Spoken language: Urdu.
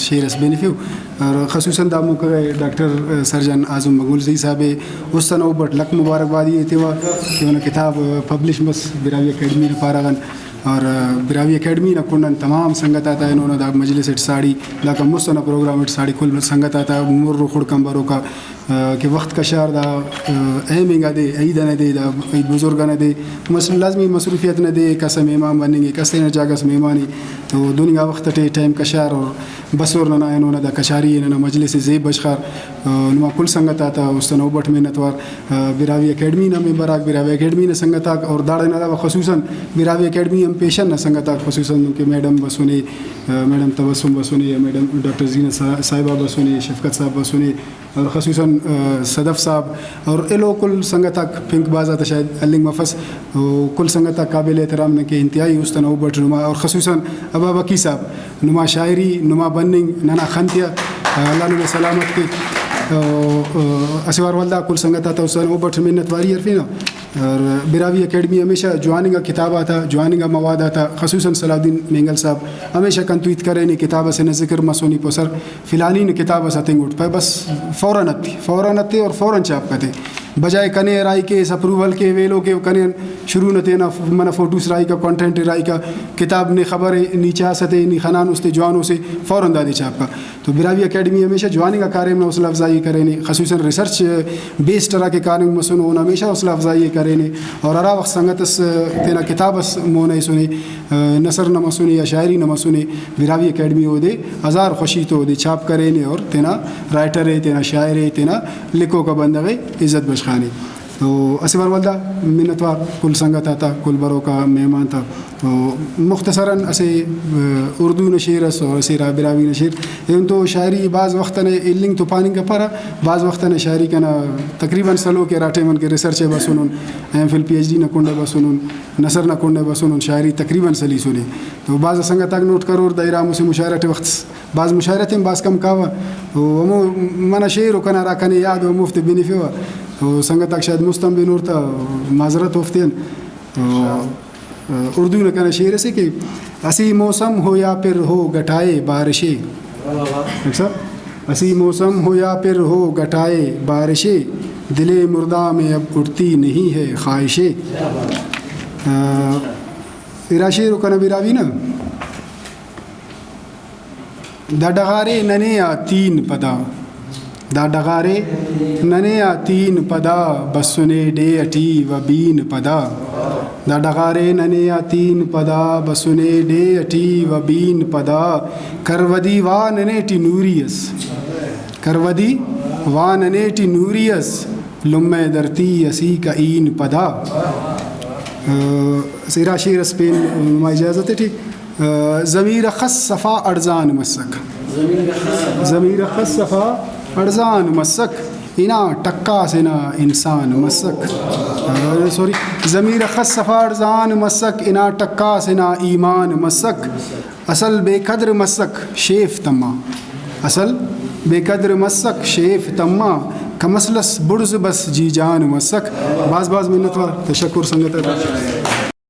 شعر اس بینفیو اور خصوصاً دامو کہ ڈاکٹر سرجن اعظم مقبول زئی صاحب اس تنو بٹ لک مبارکبادی تیوا کہ انہوں کتاب پبلش بس براوی اکیڈمی پارغن اور براوی اکیڈمی نہ کنن تمام سنگت آتا ہے انہوں نے دا مجلس اٹ ساڑی دا کا مستنا پروگرام اٹ ساڑی کل سنگت آتا ہے مر خڑ کمبروں کا کہ وقت کا شار دا اہمنگا دے عید نہ دے دا عید بزرگا نہ دے لازمی مصروفیت نہ دے کسا مہمان بنیں گے کسے نہ جاگس مہمانی تو دنیا وقت ٹے ٹائم کشار اور بسور نہ انہوں نے دا کشاری نہ مجلس زیب بشخار نما کل سنگت آتا اس نو بٹ میں نتوار براوی اکیڈمی نہ ممبر آگ براوی اکیڈمی نہ سنگت آگ اور داڑے نہ خصوصاً براوی اکیڈمی ہم پیشن نہ سنگت آگ خصوصاً کہ میڈم بسونے میڈم تبسم بسونے میڈم ڈاکٹر زینت صاحبہ بسونے شفقت صاحب بسونے اور خصوصاً صدف صاحب اور ایلو کل سنگتاک پنک بازا تا شاید النگ مفس کل سنگتاک قابل احترام نے کہ انتہائی اس تنو بٹ نما اور خصوصاً ابا بکی صاحب نما شاعری نما بننگ ننا خنتیا اللہ نما سلامت کی اسوار والدہ کل سنگتا تا اس تنو بٹ منت واری عرفینا اور براوی اکیڈمی ہمیشہ جواننگا کتاب آتا جواننگا مواد آتا خصوصاً صلاح الدین مینگل صاحب ہمیشہ کنتویت کرے نہیں کتاب سے ذکر مسونی پسر فلانی نے کتاب سے تنگ اٹھ پائے بس فوراً اتے اور فوراً چاپ کرتے بجائے کنے رائی کے اس اپروول کے ویلو کے کنے شروع نہ تینا من فوٹوس رائی کا کانٹینٹ رائی کا کتاب نے خبر نیچے ستے نی خنان اس جوانوں سے فوراً دادی چاپ کا تو براوی اکیڈمی ہمیشہ جوانی کا کارے میں حوصلہ افزائی کرے نہیں خصوصاً ریسرچ بیس طرح کے کارے مسن ہونا ہمیشہ حوصلہ افزائی کرے نہیں اور ارا وقت سنگت اس تینا کتاب اس مونے سنے نثر نہ مسنے یا شاعری نہ مسنے براوی اکیڈمی ہو دے ہزار خوشی تو دے چاپ کرے نہیں اور تینا رائٹر ہے تینا شاعر ہے تینا لکھو کا بندہ عزت بشخانی تو اسوار والدہ منتوار کل سنگت آتا کل بروں کا مہمان تھا تو مختصراً اسے اردو نشیر اس اور اسے براوی نشیر ان تو شاعری بعض وقت نے النگ تو پانی کا پرا بعض وقت نے شاعری کا نا تقریباً سلو کے راٹے من کے ریسرچ بسنون M Phil P H D نہ کنڈے بسنون نثر نہ کنڈے بسنون شاعری تقریباً سلی سنے تو بعض سنگت آگ نوٹ کرور دائرام اسے مشاعرت وقت بعض مشاعرت بعض کم کاوا تو من شعر و کنا راکنے یاد و مفت بینفیوا تو سنگت آگ شاید مستم بنور تا معذرت ہوفتین اردو نے کہنا شعر سے کہ اسی موسم ہو یا پھر ہو گٹائے بارشیں اسی موسم ہو یا پھر ہو گٹائے بارشیں دل مردہ میں اب اٹھتی نہیں ہے خواہشیں تیرا شعر و کنا براوی نا دا ڈغارے ننے تین پدا دا ڈغارے ننے تین پدا بسنے ڈے اٹی و بین پدا دا ڈغارے ننے تین پدا بسنے ڈے اٹی و بین پدا کرودی وا ننے نوریس کروودی وا ننے نوریس لمے درتی اسی کا این پدا سیرا شیر اسپین ما اجازت ہے ٹھیک ضمیر خص صفا ارزان مسک ضمیر خص صفا ارزان مسک انا ٹکا سے نا انسان مسک سوری ضمیر خص صفا ارزان مسک انا ٹکا سے نا ایمان مسک اصل بے قدر مسک شیف تما اصل بے قدر مسک شیف تما کمسلس برز بس جی جان مسک بعض منت و تشکر سنگت